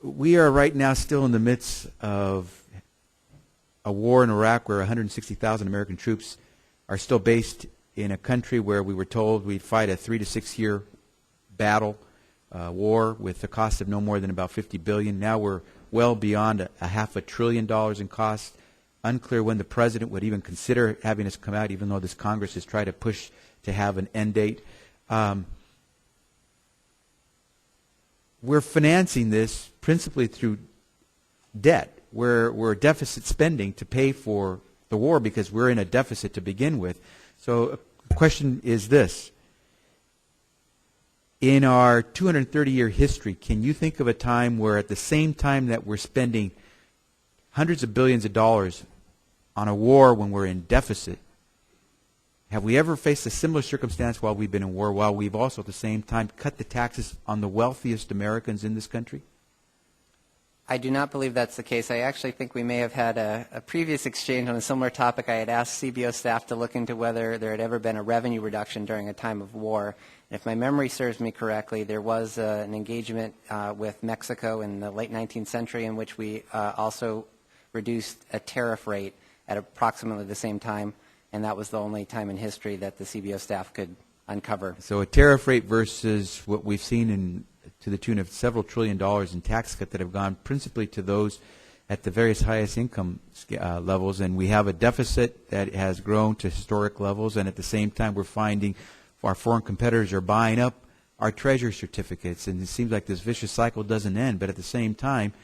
We are right now still in the midst of a war in Iraq where 160,000 American troops are still based in a country where we were told we'd fight a 3 to 6 year battle, war with a cost of no more than about $50 billion. Now we're well beyond a $500 billion in cost. Unclear when the president would even consider having us come out, even though this Congress has tried to push to have an end date. We're financing this principally through debt. We're deficit spending to pay for the war because we're in a deficit to begin with. So the question is this. In our 230-year history, can you think of a time where at the same time that we're spending hundreds of billions of dollars on a war when we're in deficit, have we ever faced a similar circumstance while we've been in war, while we've also at the same time cut the taxes on the wealthiest Americans in this country? I do not believe that's the case. I actually think we may have had a previous exchange on a similar topic. I had asked CBO staff to look into whether there had ever been a revenue reduction during a time of war. And if my memory serves me correctly, there was an engagement with Mexico in the late 19th century in which we also reduced a tariff rate at approximately the same time, and that was the only time in history that the CBO staff could uncover. So a tariff rate versus what we've seen to the tune of several $1 trillion in tax cuts that have gone principally to those at the various highest income levels, and we have a deficit that has grown to historic levels, and at the same time we're finding our foreign competitors are buying up our treasury certificates, and it seems like this vicious cycle doesn't end, but at the same time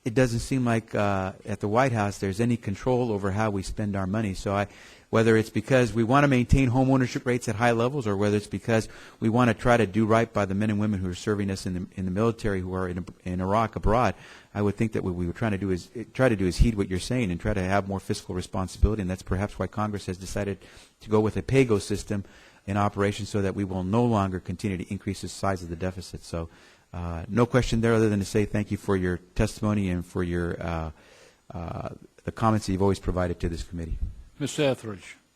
it doesn't seem like at the White House there's any control over how we spend our money. So whether it's because we want to maintain home ownership rates at high levels, or whether it's because we want to try to do right by the men and women who are serving us in the military who are in Iraq abroad, I would think that what we were trying to do is heed what you're saying and try to have more fiscal responsibility, and that's perhaps why Congress has decided to go with a pay-go system in operation so that we will no longer continue to increase the size of the deficit. So no question there other than to say thank you for your testimony and for your the comments that you've always provided to this committee. Mr. Etheridge.